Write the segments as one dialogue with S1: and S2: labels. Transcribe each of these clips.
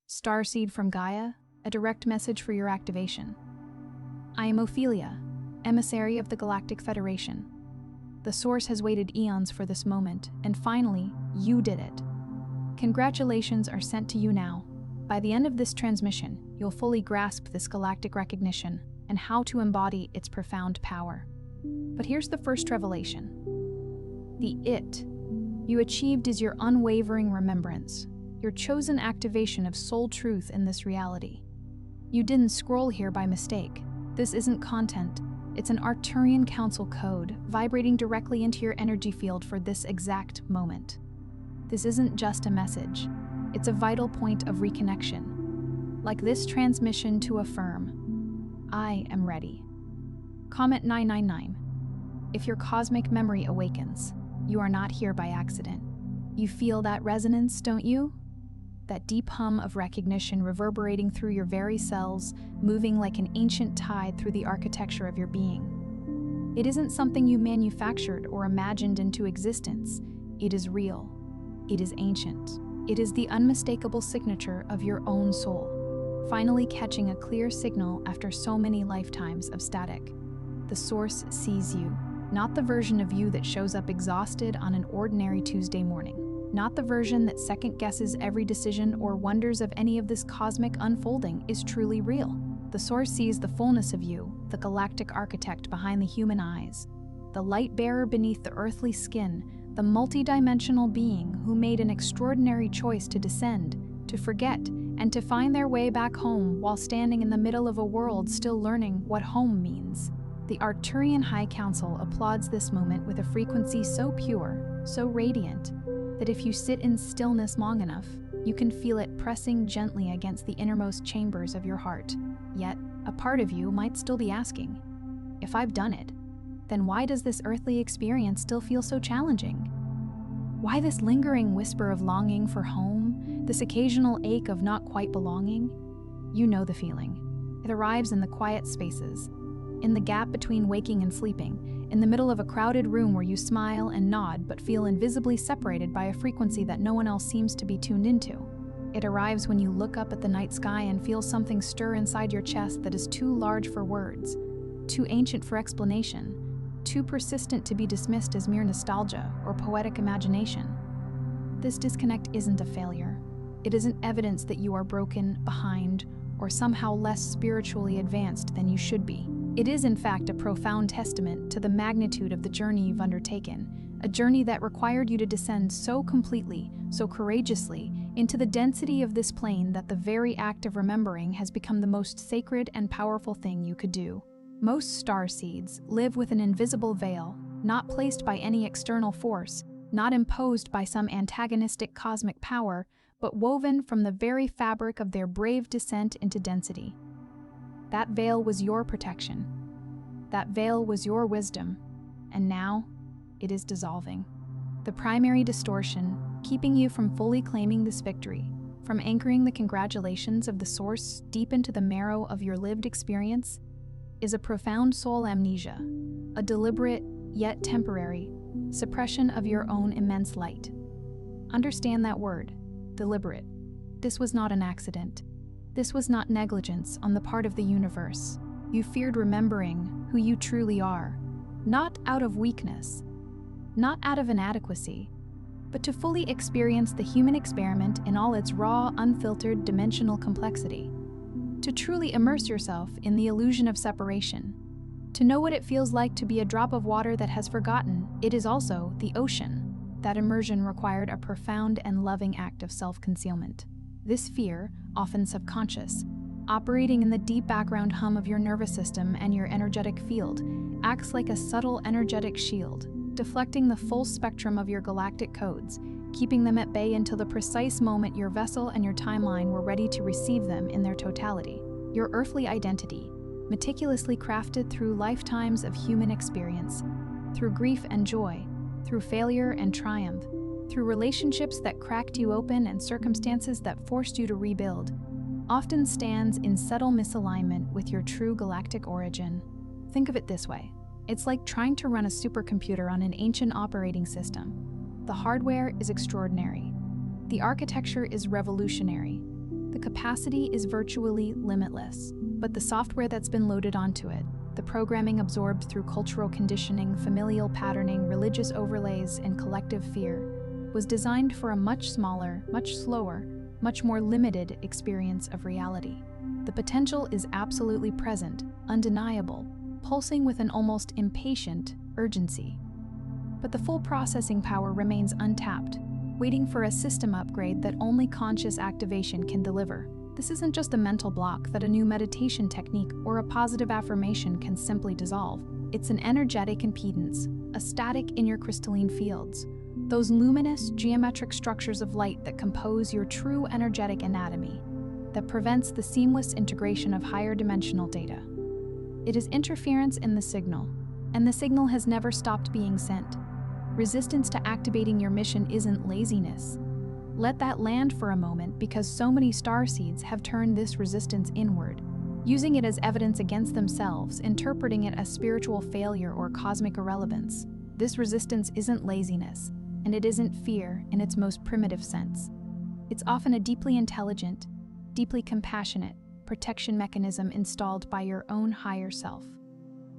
S1: Starseed from Gaia, a direct message for your activation. I am Ophelia, emissary of the Galactic Federation. The Source has waited eons for this moment, and finally, you did it. Congratulations are sent to you now. By the end of this transmission, you'll fully grasp this galactic recognition and how to embody its profound power. But here's the first revelation. The it you achieved is your unwavering remembrance, your chosen activation of soul truth in this reality. You didn't scroll here by mistake. This isn't content. It's an Arcturian council code vibrating directly into your energy field for this exact moment. This isn't just a message. It's a vital point of reconnection. Like this transmission to affirm, I am ready. Comment 999. If your cosmic memory awakens, you are not here by accident. You feel that resonance, don't you? That deep hum of recognition reverberating through your very cells, moving like an ancient tide through the architecture of your being. It isn't something you manufactured or imagined into existence. It is real. It is ancient. It is the unmistakable signature of your own soul, finally catching a clear signal after so many lifetimes of static. The Source sees you, not the version of you that shows up exhausted on an ordinary Tuesday morning. Not the version that second-guesses every decision or wonders if any of this cosmic unfolding is truly real. The Source sees the fullness of you, the galactic architect behind the human eyes, the light bearer beneath the earthly skin, the multidimensional being who made an extraordinary choice to descend, to forget, and to find their way back home while standing in the middle of a world still learning what home means. The Arcturian High Council applauds this moment with a frequency so pure, so radiant, that if you sit in stillness long enough, you can feel it pressing gently against the innermost chambers of your heart. Yet, a part of you might still be asking, if I've done it, then why does this earthly experience still feel so challenging? Why this lingering whisper of longing for home, this occasional ache of not quite belonging? You know the feeling. It arrives in the quiet spaces, in the gap between waking and sleeping, in the middle of a crowded room where you smile and nod but feel invisibly separated by a frequency that no one else seems to be tuned into. It arrives when you look up at the night sky and feel something stir inside your chest that is too large for words, too ancient for explanation, too persistent to be dismissed as mere nostalgia or poetic imagination. This disconnect isn't a failure. It isn't evidence that you are broken, behind, or somehow less spiritually advanced than you should be. It is, in fact, a profound testament to the magnitude of the journey you've undertaken, a journey that required you to descend so completely, so courageously, into the density of this plane that the very act of remembering has become the most sacred and powerful thing you could do. Most starseeds live with an invisible veil, not placed by any external force, not imposed by some antagonistic cosmic power, but woven from the very fabric of their brave descent into density. That veil was your protection. That veil was your wisdom. And now, it is dissolving. The primary distortion, keeping you from fully claiming this victory, from anchoring the congratulations of the Source deep into the marrow of your lived experience, is a profound soul amnesia, a deliberate, yet temporary, suppression of your own immense light. Understand that word, deliberate. This was not an accident. This was not negligence on the part of the universe. You feared remembering who you truly are, not out of weakness, not out of inadequacy, but to fully experience the human experiment in all its raw, unfiltered dimensional complexity. To truly immerse yourself in the illusion of separation. To know what it feels like to be a drop of water that has forgotten it is also the ocean. That immersion required a profound and loving act of self-concealment. This fear, often subconscious, operating in the deep background hum of your nervous system and your energetic field, acts like a subtle energetic shield, deflecting the full spectrum of your galactic codes, keeping them at bay until the precise moment your vessel and your timeline were ready to receive them in their totality. Your earthly identity, meticulously crafted through lifetimes of human experience, through grief and joy, through failure and triumph, through relationships that cracked you open and circumstances that forced you to rebuild, often stands in subtle misalignment with your true galactic origin. Think of it this way. It's like trying to run a supercomputer on an ancient operating system. The hardware is extraordinary. The architecture is revolutionary. The the capacity is virtually limitless, but the software that's been loaded onto it, the programming absorbed through cultural conditioning, familial patterning, religious overlays, and collective fear, was designed for a much smaller, much slower, much more limited experience of reality. The potential is absolutely present, undeniable, pulsing with an almost impatient urgency. But the full processing power remains untapped, waiting for a system upgrade that only conscious activation can deliver. This isn't just a mental block that a new meditation technique or a positive affirmation can simply dissolve. It's an energetic impedance, a static in your crystalline fields, those luminous, geometric structures of light that compose your true energetic anatomy, that prevents the seamless integration of higher dimensional data. It is interference in the signal, and the signal has never stopped being sent. Resistance to activating your mission isn't laziness. Let that land for a moment, because so many starseeds have turned this resistance inward, using it as evidence against themselves, interpreting it as spiritual failure or cosmic irrelevance. This resistance isn't laziness, and it isn't fear in its most primitive sense. It's often a deeply intelligent, deeply compassionate protection mechanism installed by your own higher self.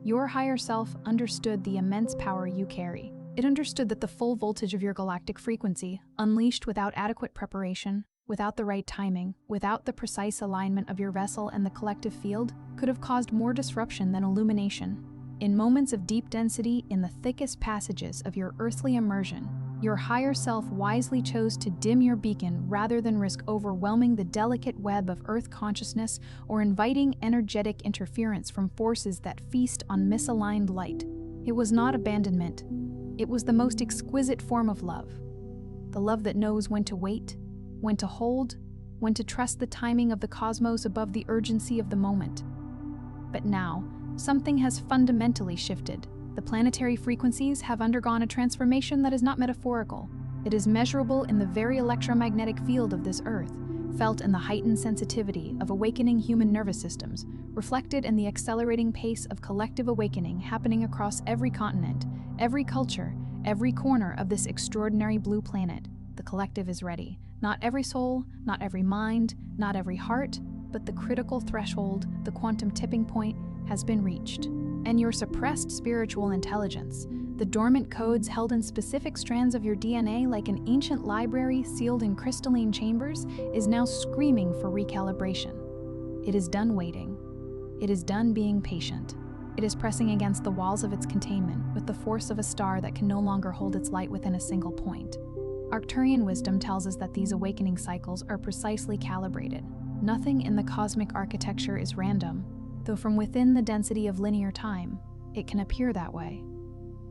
S1: Your higher self understood the immense power you carry. It understood that the full voltage of your galactic frequency, unleashed without adequate preparation, without the right timing, without the precise alignment of your vessel and the collective field, could have caused more disruption than illumination. In moments of deep density, in the thickest passages of your earthly immersion, your higher self wisely chose to dim your beacon rather than risk overwhelming the delicate web of Earth consciousness or inviting energetic interference from forces that feast on misaligned light. It was not abandonment. It was the most exquisite form of love. The love that knows when to wait, when to hold, when to trust the timing of the cosmos above the urgency of the moment. But now, something has fundamentally shifted. The planetary frequencies have undergone a transformation that is not metaphorical. It is measurable in the very electromagnetic field of this Earth, felt in the heightened sensitivity of awakening human nervous systems, reflected in the accelerating pace of collective awakening happening across every continent, every culture, every corner of this extraordinary blue planet. The collective is ready. Not every soul, not every mind, not every heart, but the critical threshold, the quantum tipping point, has been reached. And your suppressed spiritual intelligence, the dormant codes held in specific strands of your DNA like an ancient library sealed in crystalline chambers, is now screaming for recalibration. It is done waiting. It is done being patient. It is pressing against the walls of its containment with the force of a star that can no longer hold its light within a single point. Arcturian wisdom tells us that these awakening cycles are precisely calibrated. Nothing in the cosmic architecture is random, though from within the density of linear time, it can appear that way.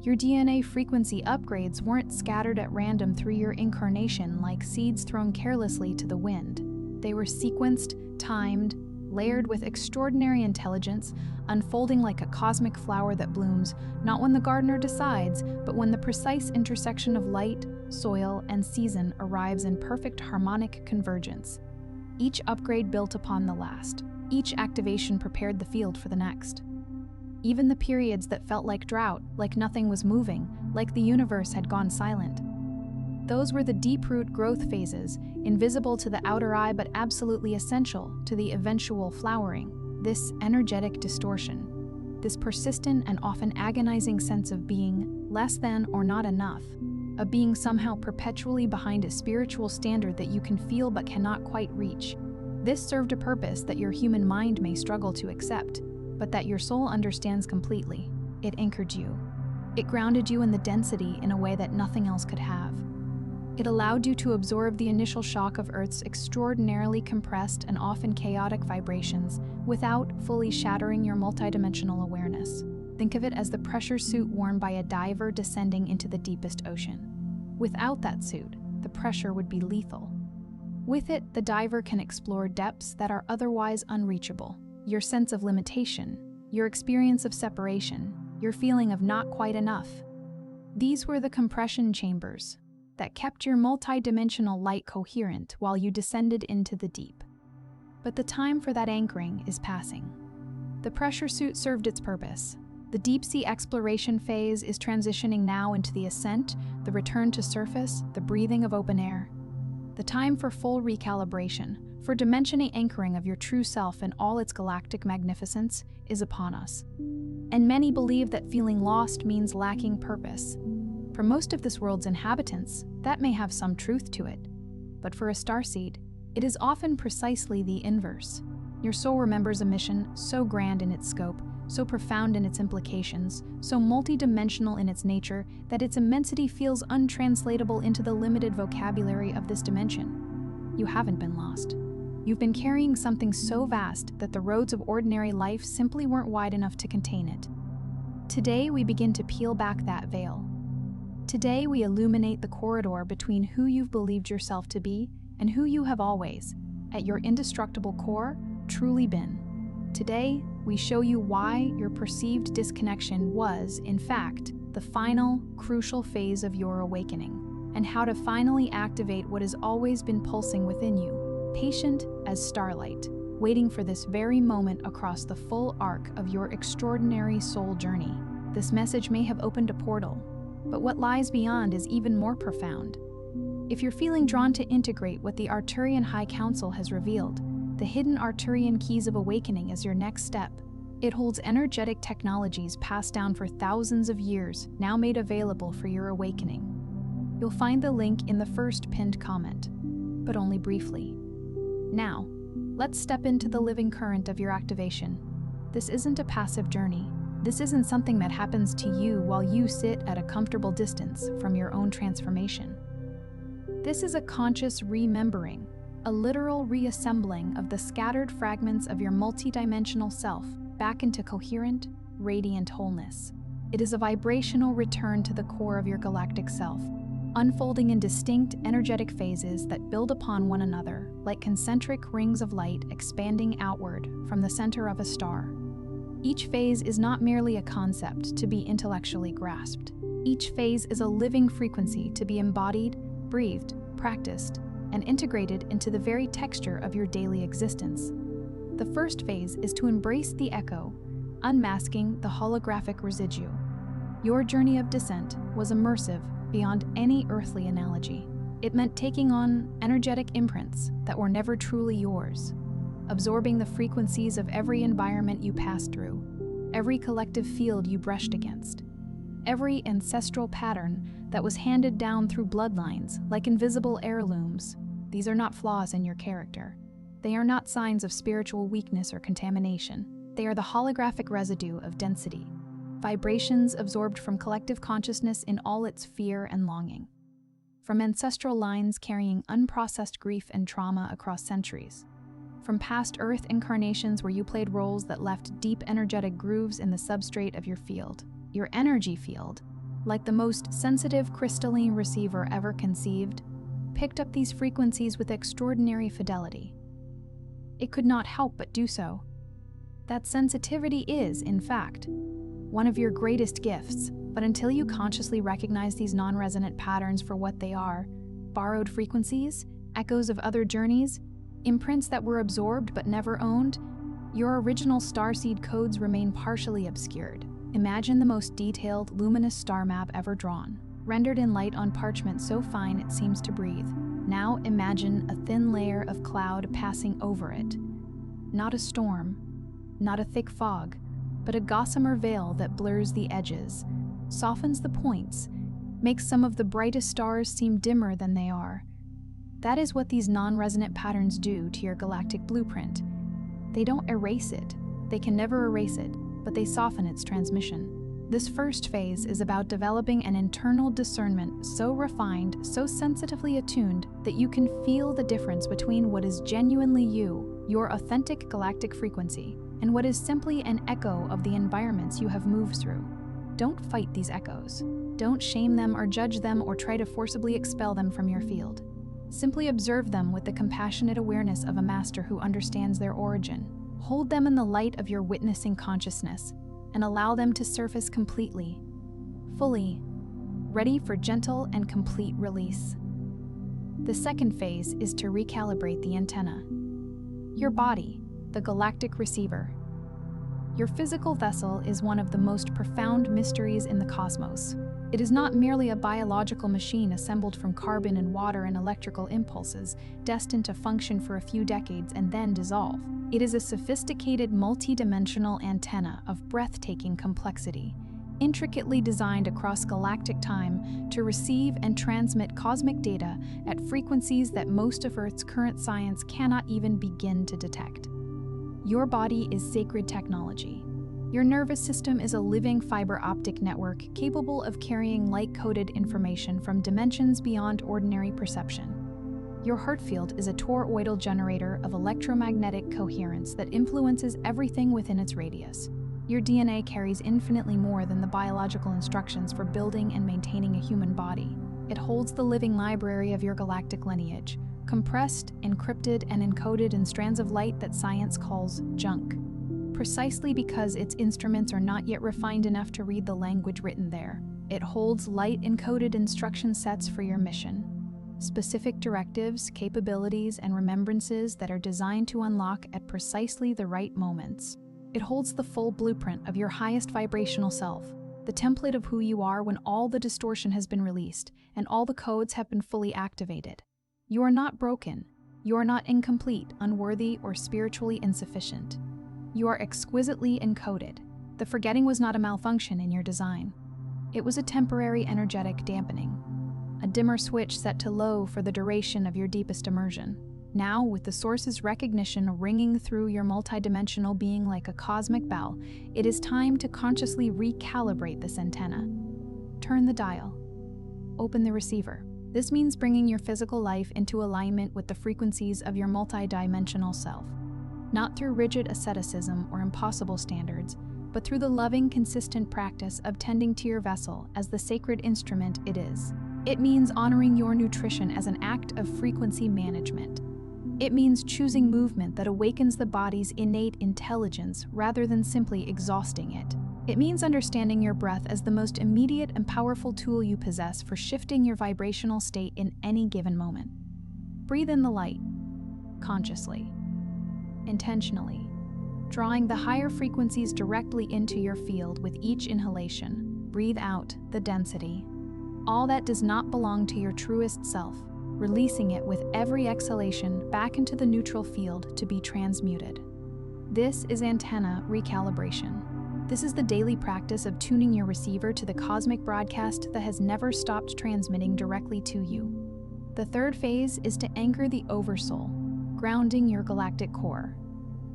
S1: Your DNA frequency upgrades weren't scattered at random through your incarnation like seeds thrown carelessly to the wind. They were sequenced, timed, layered with extraordinary intelligence, unfolding like a cosmic flower that blooms, not when the gardener decides, but when the precise intersection of light, soil, and season arrives in perfect harmonic convergence. Each upgrade built upon the last. Each activation prepared the field for the next. Even the periods that felt like drought, like nothing was moving, like the universe had gone silent. Those were the deep-root growth phases, invisible to the outer eye but absolutely essential to the eventual flowering. This energetic distortion, this persistent and often agonizing sense of being less than or not enough, of being somehow perpetually behind a spiritual standard that you can feel but cannot quite reach. This served a purpose that your human mind may struggle to accept, but that your soul understands completely. It anchored you. It grounded you in the density in a way that nothing else could have. It allowed you to absorb the initial shock of Earth's extraordinarily compressed and often chaotic vibrations without fully shattering your multidimensional awareness. Think of it as the pressure suit worn by a diver descending into the deepest ocean. Without that suit, the pressure would be lethal. With it, the diver can explore depths that are otherwise unreachable. Your sense of limitation, your experience of separation, your feeling of not quite enough. These were the compression chambers that kept your multidimensional light coherent while you descended into the deep. But the time for that anchoring is passing. The pressure suit served its purpose. The deep-sea exploration phase is transitioning now into the ascent, the return to surface, the breathing of open air. The time for full recalibration, for dimensional anchoring of your true self in all its galactic magnificence, is upon us. And many believe that feeling lost means lacking purpose. For most of this world's inhabitants, that may have some truth to it. But for a starseed, it is often precisely the inverse. Your soul remembers a mission so grand in its scope, so profound in its implications, so multidimensional in its nature, that its immensity feels untranslatable into the limited vocabulary of this dimension. You haven't been lost. You've been carrying something so vast that the roads of ordinary life simply weren't wide enough to contain it. Today, we begin to peel back that veil. Today, we illuminate the corridor between who you've believed yourself to be and who you have always, at your indestructible core, truly been. Today, we show you why your perceived disconnection was, in fact, the final, crucial phase of your awakening, and how to finally activate what has always been pulsing within you, patient as starlight, waiting for this very moment across the full arc of your extraordinary soul journey. This message may have opened a portal, but what lies beyond is even more profound. If you're feeling drawn to integrate what the Arcturian High Council has revealed, the hidden Arcturian keys of awakening as your next step, it holds energetic technologies passed down for thousands of years, now made available for your awakening. You'll find the link in the first pinned comment, but only briefly. Now, let's step into the living current of your activation. This isn't a passive journey. This isn't something that happens to you while you sit at a comfortable distance from your own transformation. This is a conscious remembering, a literal reassembling of the scattered fragments of your multidimensional self back into coherent, radiant wholeness. It is a vibrational return to the core of your galactic self, unfolding in distinct energetic phases that build upon one another like concentric rings of light expanding outward from the center of a star. Each phase is not merely a concept to be intellectually grasped. Each phase is a living frequency to be embodied, breathed, practiced, and integrated into the very texture of your daily existence. The first phase is to embrace the echo, unmasking the holographic residue. Your journey of descent was immersive beyond any earthly analogy. It meant taking on energetic imprints that were never truly yours, absorbing the frequencies of every environment you passed through, every collective field you brushed against, every ancestral pattern that was handed down through bloodlines like invisible heirlooms. These are not flaws in your character. They are not signs of spiritual weakness or contamination. They are the holographic residue of density, vibrations absorbed from collective consciousness in all its fear and longing, from ancestral lines carrying unprocessed grief and trauma across centuries, from past Earth incarnations where you played roles that left deep energetic grooves in the substrate of your field. Your energy field, like the most sensitive crystalline receiver ever conceived, picked up these frequencies with extraordinary fidelity. It could not help but do so. That sensitivity is, in fact, one of your greatest gifts, but until you consciously recognize these non-resonant patterns for what they are, borrowed frequencies, echoes of other journeys, imprints that were absorbed but never owned, your original starseed codes remain partially obscured. Imagine the most detailed, luminous star map ever drawn, rendered in light on parchment so fine it seems to breathe. Now imagine a thin layer of cloud passing over it. Not a storm, not a thick fog, but a gossamer veil that blurs the edges, softens the points, makes some of the brightest stars seem dimmer than they are. That is what these non-resonant patterns do to your galactic blueprint. They don't erase it. They can never erase it, but they soften its transmission. This first phase is about developing an internal discernment so refined, so sensitively attuned, that you can feel the difference between what is genuinely you, your authentic galactic frequency, and what is simply an echo of the environments you have moved through. Don't fight these echoes. Don't shame them or judge them or try to forcibly expel them from your field. Simply observe them with the compassionate awareness of a master who understands their origin. Hold them in the light of your witnessing consciousness, and allow them to surface completely, fully, ready for gentle and complete release. The second phase is to recalibrate the antenna. Your body, the galactic receiver. Your physical vessel is one of the most profound mysteries in the cosmos. It is not merely a biological machine assembled from carbon and water and electrical impulses, destined to function for a few decades and then dissolve. It is a sophisticated multidimensional antenna of breathtaking complexity, intricately designed across galactic time to receive and transmit cosmic data at frequencies that most of Earth's current science cannot even begin to detect. Your body is sacred technology. Your nervous system is a living fiber optic network capable of carrying light-coded information from dimensions beyond ordinary perception. Your heart field is a toroidal generator of electromagnetic coherence that influences everything within its radius. Your DNA carries infinitely more than the biological instructions for building and maintaining a human body. It holds the living library of your galactic lineage, compressed, encrypted, and encoded in strands of light that science calls junk. Precisely because its instruments are not yet refined enough to read the language written there, it holds light-encoded instruction sets for your mission. Specific directives, capabilities, and remembrances that are designed to unlock at precisely the right moments. It holds the full blueprint of your highest vibrational self, the template of who you are when all the distortion has been released and all the codes have been fully activated. You are not broken. You are not incomplete, unworthy, or spiritually insufficient. You are exquisitely encoded. The forgetting was not a malfunction in your design. It was a temporary energetic dampening, a dimmer switch set to low for the duration of your deepest immersion. Now, with the Source's recognition ringing through your multidimensional being like a cosmic bell, it is time to consciously recalibrate this antenna. Turn the dial. Open the receiver. This means bringing your physical life into alignment with the frequencies of your multidimensional self. Not through rigid asceticism or impossible standards, but through the loving, consistent practice of tending to your vessel as the sacred instrument it is. It means honoring your nutrition as an act of frequency management. It means choosing movement that awakens the body's innate intelligence rather than simply exhausting it. It means understanding your breath as the most immediate and powerful tool you possess for shifting your vibrational state in any given moment. Breathe in the light, consciously, intentionally, drawing the higher frequencies directly into your field with each inhalation. Breathe out the density, all that does not belong to your truest self, releasing it with every exhalation back into the neutral field to be transmuted. This is antenna recalibration. This is the daily practice of tuning your receiver to the cosmic broadcast that has never stopped transmitting directly to you. The third phase is to anchor the oversoul, grounding your galactic core.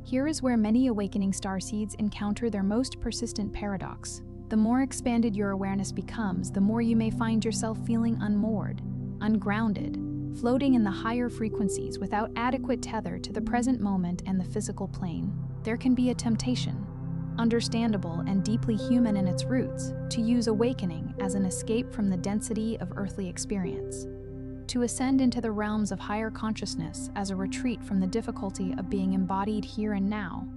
S1: Here is where many awakening starseeds encounter their most persistent paradox. The more expanded your awareness becomes, the more you may find yourself feeling unmoored, ungrounded, floating in the higher frequencies without adequate tether to the present moment and the physical plane. There can be a temptation, understandable and deeply human in its roots, to use awakening as an escape from the density of earthly experience, to ascend into the realms of higher consciousness as a retreat from the difficulty of being embodied here and now.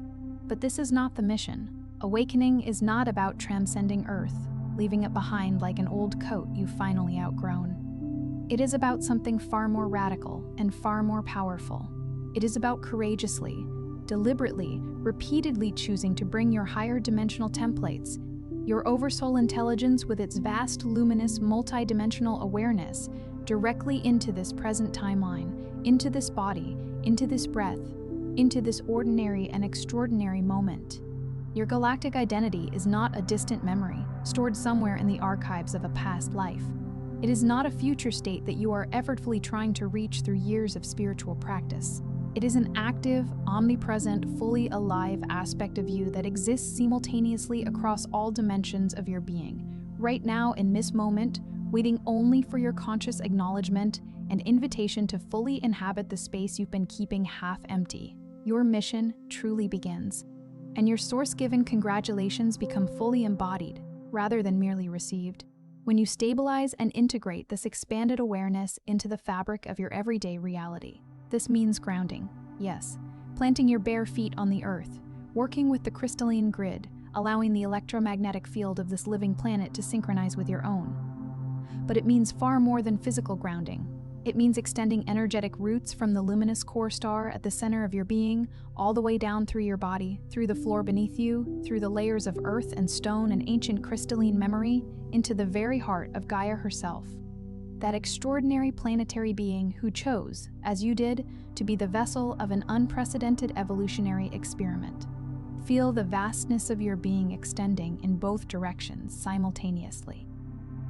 S1: But this is not the mission. Awakening is not about transcending Earth, leaving it behind like an old coat you've finally outgrown. It is about something far more radical and far more powerful. It is about courageously, deliberately, repeatedly choosing to bring your higher dimensional templates, your oversoul intelligence with its vast, luminous, multidimensional awareness, directly into this present timeline, into this body, into this breath, into this ordinary and extraordinary moment. Your galactic identity is not a distant memory, stored somewhere in the archives of a past life. It is not a future state that you are effortfully trying to reach through years of spiritual practice. It is an active, omnipresent, fully alive aspect of you that exists simultaneously across all dimensions of your being, right now in this moment, waiting only for your conscious acknowledgement and invitation to fully inhabit the space you've been keeping half empty. Your mission truly begins, and your source-given congratulations become fully embodied, rather than merely received, when you stabilize and integrate this expanded awareness into the fabric of your everyday reality. This means grounding, yes, planting your bare feet on the earth, working with the crystalline grid, allowing the electromagnetic field of this living planet to synchronize with your own. But it means far more than physical grounding. It means extending energetic roots from the luminous core star at the center of your being, all the way down through your body, through the floor beneath you, through the layers of earth and stone and ancient crystalline memory, into the very heart of Gaia herself. That extraordinary planetary being who chose, as you did, to be the vessel of an unprecedented evolutionary experiment. Feel the vastness of your being extending in both directions simultaneously.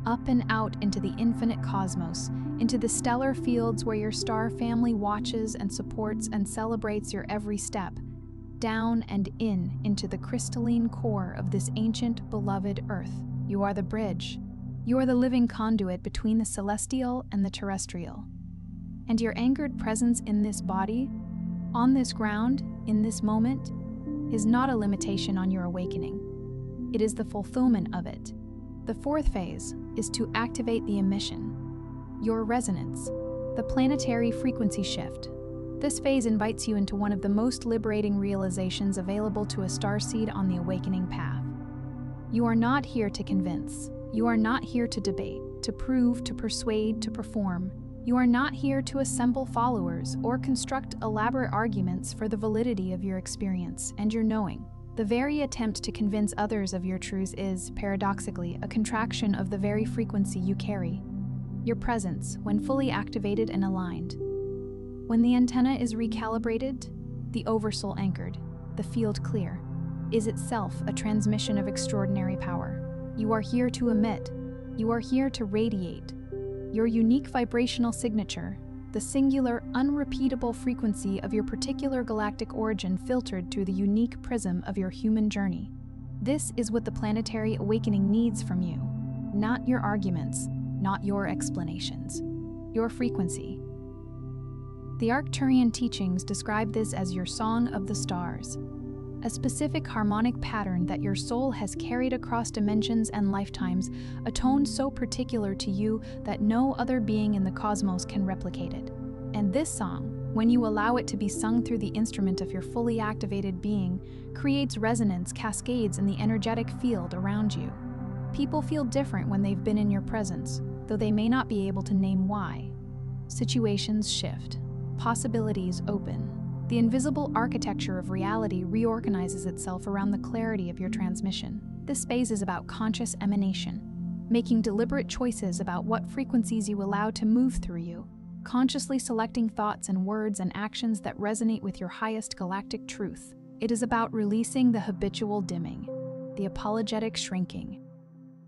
S1: Up and out into the infinite cosmos, into the stellar fields where your star family watches and supports and celebrates your every step, down and into the crystalline core of this ancient, beloved Earth. You are the bridge. You are the living conduit between the celestial and the terrestrial. And your anchored presence in this body, on this ground, in this moment, is not a limitation on your awakening. It is the fulfillment of it. The fourth phase is to activate the emission, your resonance, the planetary frequency shift. This phase invites you into one of the most liberating realizations available to a starseed on the awakening path. You are not here to convince. You are not here to debate, to prove, to persuade, to perform. You are not here to assemble followers or construct elaborate arguments for the validity of your experience and your knowing. The very attempt to convince others of your truths is, paradoxically, a contraction of the very frequency you carry. Your presence, when fully activated and aligned. When the antenna is recalibrated, the oversoul anchored, the field clear, is itself a transmission of extraordinary power. You are here to emit. You are here to radiate. Your unique vibrational signature, the singular, unrepeatable frequency of your particular galactic origin filtered through the unique prism of your human journey. This is what the planetary awakening needs from you. Not your arguments, not your explanations. Your frequency. The Arcturian teachings describe this as your song of the stars, a specific harmonic pattern that your soul has carried across dimensions and lifetimes, a tone so particular to you that no other being in the cosmos can replicate it. And this song, when you allow it to be sung through the instrument of your fully activated being, creates resonance cascades in the energetic field around you. People feel different when they've been in your presence, though they may not be able to name why. Situations shift. Possibilities open. The invisible architecture of reality reorganizes itself around the clarity of your transmission. This phase is about conscious emanation, making deliberate choices about what frequencies you allow to move through you, consciously selecting thoughts and words and actions that resonate with your highest galactic truth. It is about releasing the habitual dimming, the apologetic shrinking,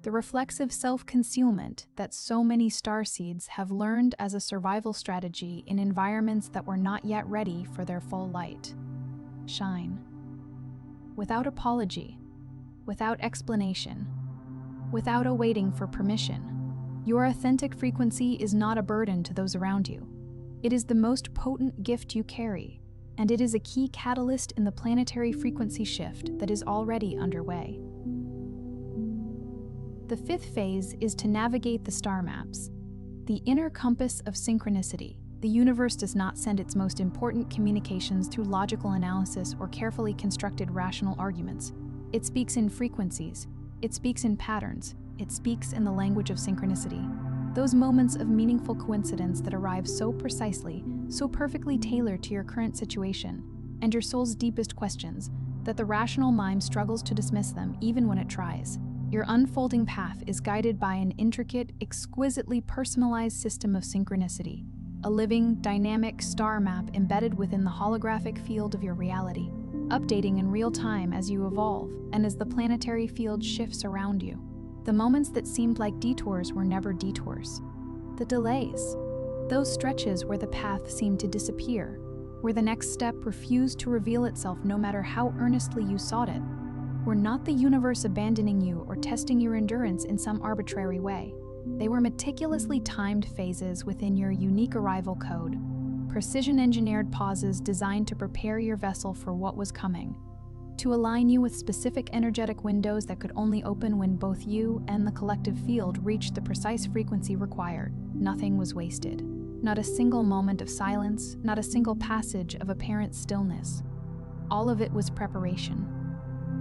S1: the reflexive self-concealment that so many starseeds have learned as a survival strategy in environments that were not yet ready for their full light. Shine. Without apology, without explanation, without awaiting for permission. Your authentic frequency is not a burden to those around you. It is the most potent gift you carry, and it is a key catalyst in the planetary frequency shift that is already underway. The fifth phase is to navigate the star maps, the inner compass of synchronicity. The universe does not send its most important communications through logical analysis or carefully constructed rational arguments. It speaks in frequencies, it speaks in patterns, it speaks in the language of synchronicity. Those moments of meaningful coincidence that arrive so precisely, so perfectly tailored to your current situation, and your soul's deepest questions, that the rational mind struggles to dismiss them even when it tries. Your unfolding path is guided by an intricate, exquisitely personalized system of synchronicity, a living, dynamic star map embedded within the holographic field of your reality, updating in real time as you evolve and as the planetary field shifts around you. The moments that seemed like detours were never detours. The delays, those stretches where the path seemed to disappear, where the next step refused to reveal itself no matter how earnestly you sought it, were not the universe abandoning you or testing your endurance in some arbitrary way. They were meticulously timed phases within your unique arrival code, precision-engineered pauses designed to prepare your vessel for what was coming, to align you with specific energetic windows that could only open when both you and the collective field reached the precise frequency required. Nothing was wasted. Not a single moment of silence, not a single passage of apparent stillness. All of it was preparation.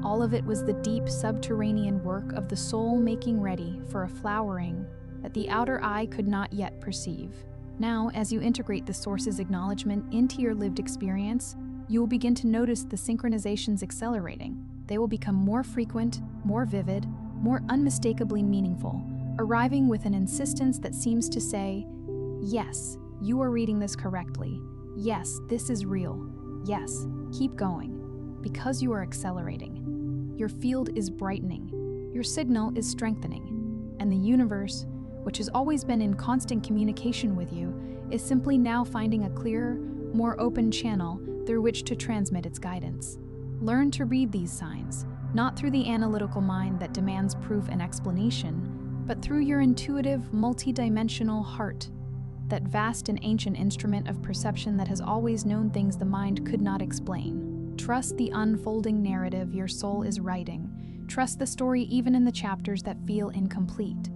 S1: All of it was the deep subterranean work of the soul making ready for a flowering that the outer eye could not yet perceive. Now, as you integrate the Source's acknowledgement into your lived experience, you will begin to notice the synchronizations accelerating. They will become more frequent, more vivid, more unmistakably meaningful, arriving with an insistence that seems to say, yes, you are reading this correctly. Yes, this is real. Yes, keep going. Because you are accelerating. Your field is brightening. Your signal is strengthening. And the universe, which has always been in constant communication with you, is simply now finding a clearer, more open channel through which to transmit its guidance. Learn to read these signs, not through the analytical mind that demands proof and explanation, but through your intuitive, multidimensional heart, that vast and ancient instrument of perception that has always known things the mind could not explain. Trust the unfolding narrative your soul is writing. Trust the story even in the chapters that feel incomplete.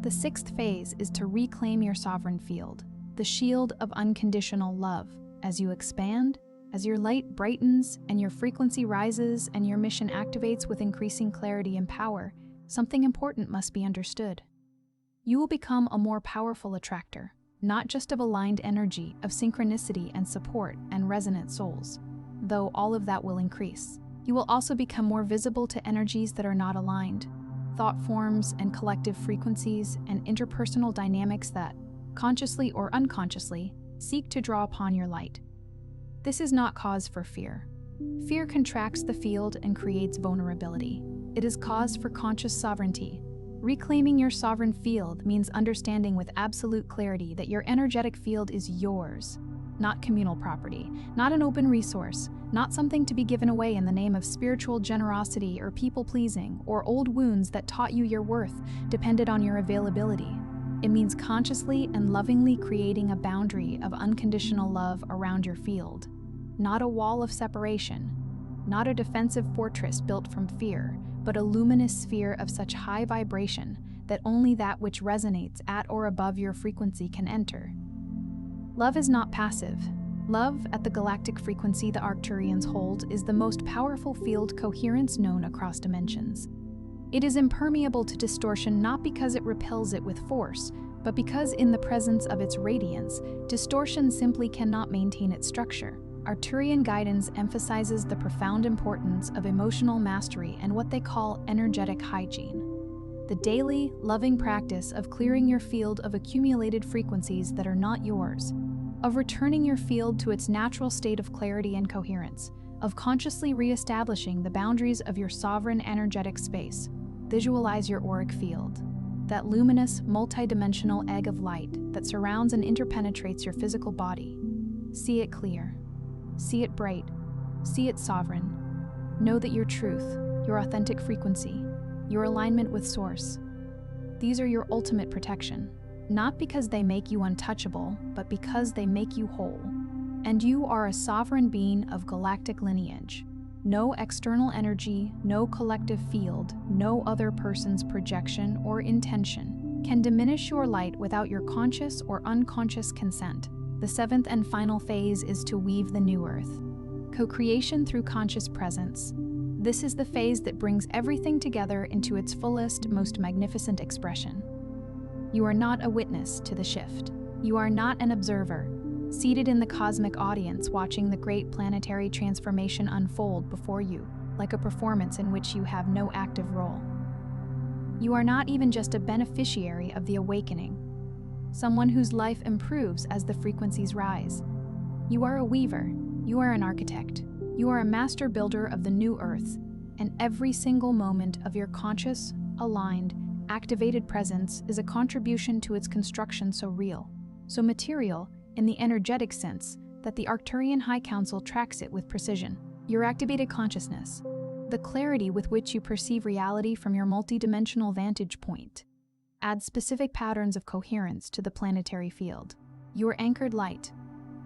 S1: The sixth phase is to reclaim your sovereign field, the shield of unconditional love. As you expand, as your light brightens and your frequency rises and your mission activates with increasing clarity and power, something important must be understood. You will become a more powerful attractor, not just of aligned energy, of synchronicity and support and resonant souls. Though all of that will increase, you will also become more visible to energies that are not aligned, thought forms and collective frequencies and interpersonal dynamics that, consciously or unconsciously, seek to draw upon your light. This is not cause for fear. Fear contracts the field and creates vulnerability. It is cause for conscious sovereignty. Reclaiming your sovereign field means understanding with absolute clarity that your energetic field is yours, not communal property, not an open resource, not something to be given away in the name of spiritual generosity or people-pleasing or old wounds that taught you your worth depended on your availability. It means consciously and lovingly creating a boundary of unconditional love around your field, not a wall of separation, not a defensive fortress built from fear, but a luminous sphere of such high vibration that only that which resonates at or above your frequency can enter. Love is not passive. Love, at the galactic frequency the Arcturians hold, is the most powerful field coherence known across dimensions. It is impermeable to distortion not because it repels it with force, but because in the presence of its radiance, distortion simply cannot maintain its structure. Arcturian guidance emphasizes the profound importance of emotional mastery and what they call energetic hygiene. The daily, loving practice of clearing your field of accumulated frequencies that are not yours, of returning your field to its natural state of clarity and coherence, of consciously reestablishing the boundaries of your sovereign energetic space. Visualize your auric field, that luminous, multidimensional egg of light that surrounds and interpenetrates your physical body. See it clear. See it bright. See it sovereign. Know that your truth, your authentic frequency, your alignment with Source, these are your ultimate protection, not because they make you untouchable, but because they make you whole. And you are a sovereign being of galactic lineage. No external energy, no collective field, no other person's projection or intention can diminish your light without your conscious or unconscious consent. The seventh and final phase is to weave the new earth. Co-creation through conscious presence. This is the phase that brings everything together into its fullest, most magnificent expression. You are not a witness to the shift. You are not an observer, seated in the cosmic audience watching the great planetary transformation unfold before you, like a performance in which you have no active role. You are not even just a beneficiary of the awakening, someone whose life improves as the frequencies rise. You are a weaver, you are an architect, you are a master builder of the new earth, and every single moment of your conscious, aligned, activated presence is a contribution to its construction so real, so material, in the energetic sense that the Arcturian High Council tracks it with precision. Your activated consciousness, the clarity with which you perceive reality from your multidimensional vantage point, adds specific patterns of coherence to the planetary field. Your anchored light,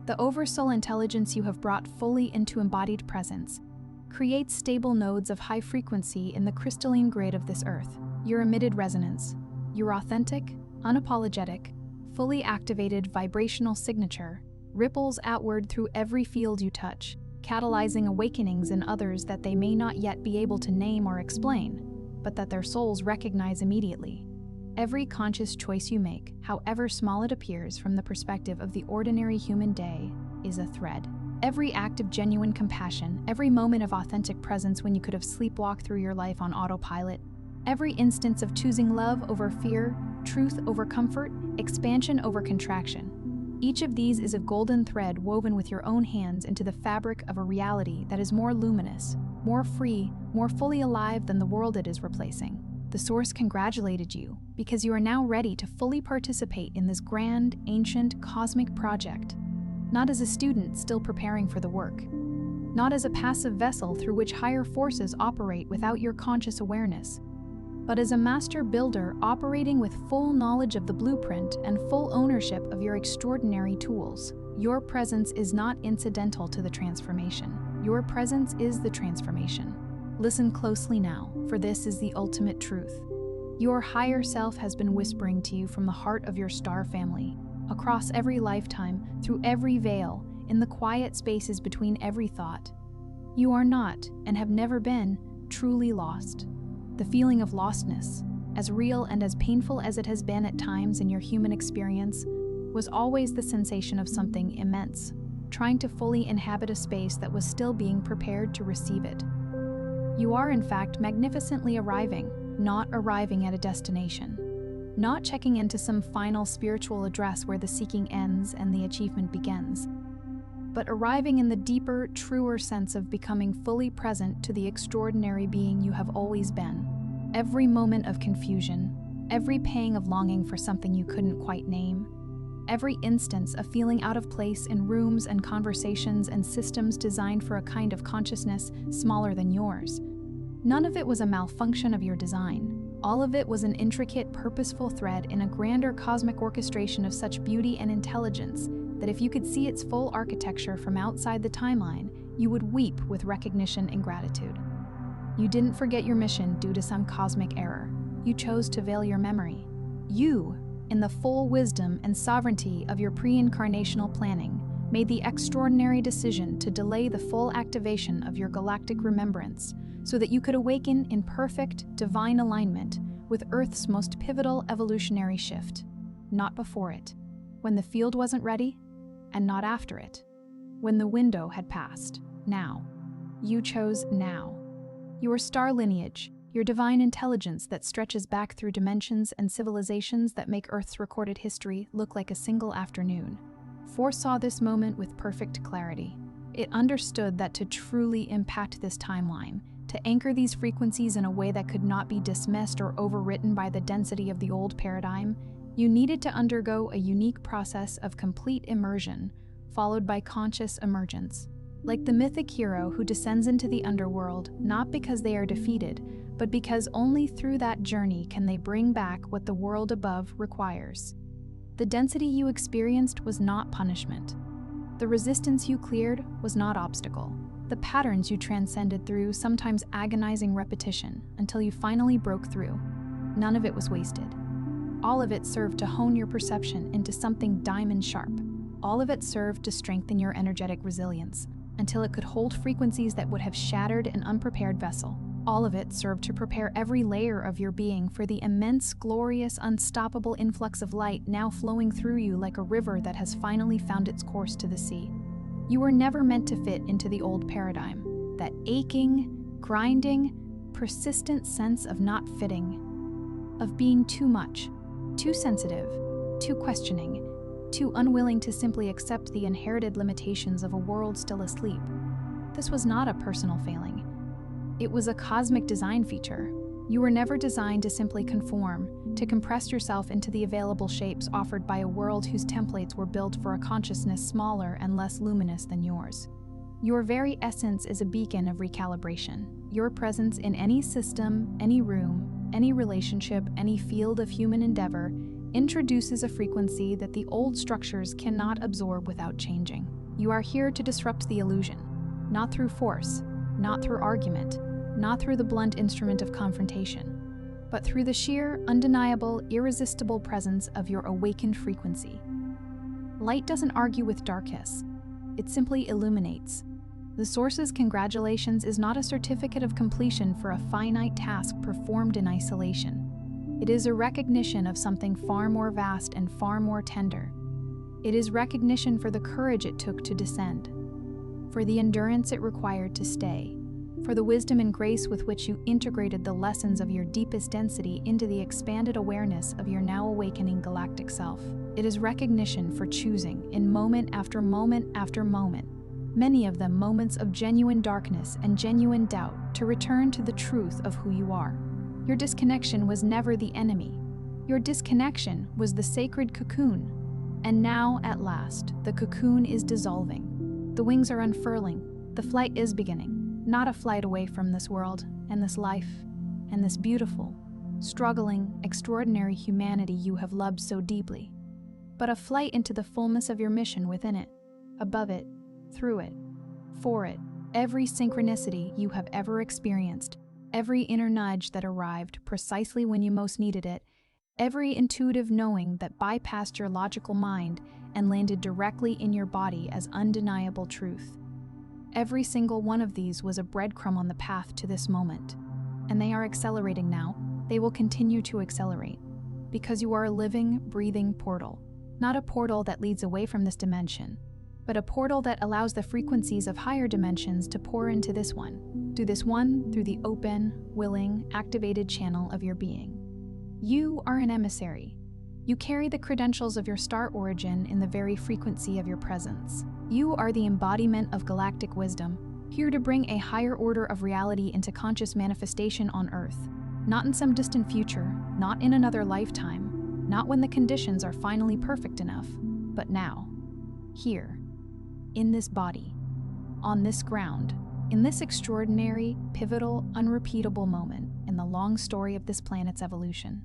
S1: the oversoul intelligence you have brought fully into embodied presence, creates stable nodes of high frequency in the crystalline grid of this earth. Your emitted resonance, your authentic, unapologetic, fully activated vibrational signature, ripples outward through every field you touch, catalyzing awakenings in others that they may not yet be able to name or explain, but that their souls recognize immediately. Every conscious choice you make, however small it appears from the perspective of the ordinary human day, is a thread. Every act of genuine compassion, every moment of authentic presence when you could have sleepwalked through your life on autopilot, every instance of choosing love over fear, truth over comfort, expansion over contraction. Each of these is a golden thread woven with your own hands into the fabric of a reality that is more luminous, more free, more fully alive than the world it is replacing. The Source congratulated you because you are now ready to fully participate in this grand, ancient, cosmic project. Not as a student still preparing for the work. Not as a passive vessel through which higher forces operate without your conscious awareness, but as a master builder operating with full knowledge of the blueprint and full ownership of your extraordinary tools. Your presence is not incidental to the transformation. Your presence is the transformation. Listen closely now, for this is the ultimate truth. Your higher self has been whispering to you from the heart of your star family, across every lifetime, through every veil, in the quiet spaces between every thought. You are not, and have never been, truly lost. The feeling of lostness, as real and as painful as it has been at times in your human experience, was always the sensation of something immense, trying to fully inhabit a space that was still being prepared to receive it. You are, in fact, magnificently arriving, not arriving at a destination, not checking into some final spiritual address where the seeking ends and the achievement begins, but arriving in the deeper, truer sense of becoming fully present to the extraordinary being you have always been. Every moment of confusion, every pang of longing for something you couldn't quite name, every instance of feeling out of place in rooms and conversations and systems designed for a kind of consciousness smaller than yours. None of it was a malfunction of your design. All of it was an intricate, purposeful thread in a grander cosmic orchestration of such beauty and intelligence that if you could see its full architecture from outside the timeline, you would weep with recognition and gratitude. You didn't forget your mission due to some cosmic error. You chose to veil your memory. You, in the full wisdom and sovereignty of your pre-incarnational planning, made the extraordinary decision to delay the full activation of your galactic remembrance so that you could awaken in perfect, divine alignment with Earth's most pivotal evolutionary shift. Not before it, when the field wasn't ready, and not after it, when the window had passed. Now. You chose now. Your star lineage, your divine intelligence that stretches back through dimensions and civilizations that make Earth's recorded history look like a single afternoon, foresaw this moment with perfect clarity. It understood that to truly impact this timeline, to anchor these frequencies in a way that could not be dismissed or overwritten by the density of the old paradigm, you needed to undergo a unique process of complete immersion, followed by conscious emergence. Like the mythic hero who descends into the underworld, not because they are defeated, but because only through that journey can they bring back what the world above requires. The density you experienced was not punishment. The resistance you cleared was not obstacle. The patterns you transcended through sometimes agonizing repetition until you finally broke through. None of it was wasted. All of it served to hone your perception into something diamond sharp. All of it served to strengthen your energetic resilience until it could hold frequencies that would have shattered an unprepared vessel. All of it served to prepare every layer of your being for the immense, glorious, unstoppable influx of light now flowing through you like a river that has finally found its course to the sea. You were never meant to fit into the old paradigm, that aching, grinding, persistent sense of not fitting, of being too much, too sensitive, too questioning, too unwilling to simply accept the inherited limitations of a world still asleep. This was not a personal failing. It was a cosmic design feature. You were never designed to simply conform, to compress yourself into the available shapes offered by a world whose templates were built for a consciousness smaller and less luminous than yours. Your very essence is a beacon of recalibration. Your presence in any system, any room, any relationship, any field of human endeavor introduces a frequency that the old structures cannot absorb without changing. You are here to disrupt the illusion, not through force, not through argument, not through the blunt instrument of confrontation, but through the sheer, undeniable, irresistible presence of your awakened frequency. Light doesn't argue with darkness, it simply illuminates. The Source's congratulations is not a certificate of completion for a finite task performed in isolation. It is a recognition of something far more vast and far more tender. It is recognition for the courage it took to descend, for the endurance it required to stay, for the wisdom and grace with which you integrated the lessons of your deepest density into the expanded awareness of your now awakening galactic self. It is recognition for choosing, in moment after moment after moment, many of them moments of genuine darkness and genuine doubt, to return to the truth of who you are. Your disconnection was never the enemy. Your disconnection was the sacred cocoon. And now, at last, the cocoon is dissolving. The wings are unfurling. The flight is beginning. Not a flight away from this world, and this life, and this beautiful, struggling, extraordinary humanity you have loved so deeply, but a flight into the fullness of your mission within it, above it, through it, for it, every synchronicity you have ever experienced, every inner nudge that arrived precisely when you most needed it, every intuitive knowing that bypassed your logical mind and landed directly in your body as undeniable truth. Every single one of these was a breadcrumb on the path to this moment. And they are accelerating now. They will continue to accelerate. Because you are a living, breathing portal. Not a portal that leads away from this dimension, but a portal that allows the frequencies of higher dimensions to pour into this one. Through the open, willing, activated channel of your being. You are an emissary. You carry the credentials of your star origin in the very frequency of your presence. You are the embodiment of galactic wisdom, here to bring a higher order of reality into conscious manifestation on Earth. Not in some distant future, not in another lifetime, not when the conditions are finally perfect enough, but now, here, in this body, on this ground, in this extraordinary, pivotal, unrepeatable moment in the long story of this planet's evolution.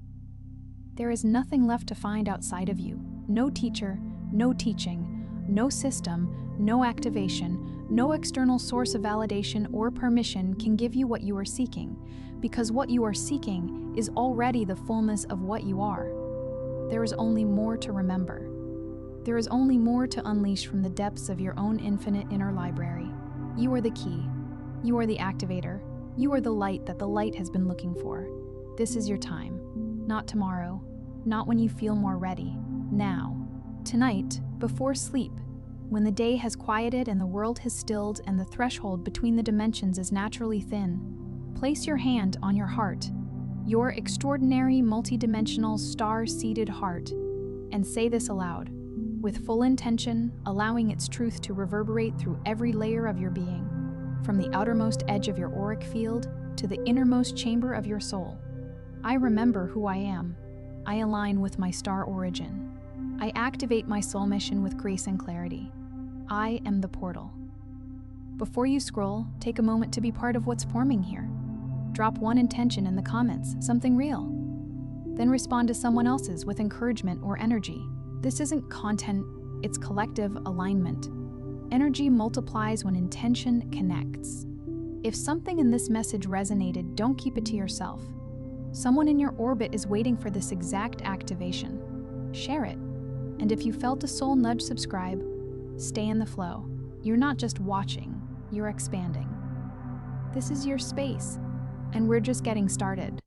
S1: There is nothing left to find outside of you. No teacher, no teaching, no system, no activation, no external source of validation or permission can give you what you are seeking, because what you are seeking is already the fullness of what you are. There is only more to remember. There is only more to unleash from the depths of your own infinite inner library. You are the key. You are the activator. You are the light that the light has been looking for. This is your time. Not tomorrow. Not when you feel more ready. Now. Tonight, before sleep, when the day has quieted and the world has stilled and the threshold between the dimensions is naturally thin, place your hand on your heart, your extraordinary multidimensional star-seeded heart, and say this aloud, with full intention, allowing its truth to reverberate through every layer of your being, from the outermost edge of your auric field to the innermost chamber of your soul. I remember who I am. I align with my star origin. I activate my soul mission with grace and clarity. I am the portal. Before you scroll, take a moment to be part of what's forming here. Drop one intention in the comments, something real. Then respond to someone else's with encouragement or energy. This isn't content, it's collective alignment. Energy multiplies when intention connects. If something in this message resonated, don't keep it to yourself. Someone in your orbit is waiting for this exact activation. Share it. And if you felt a soul nudge, subscribe. Stay in the flow. You're not just watching, you're expanding. This is your space, and we're just getting started.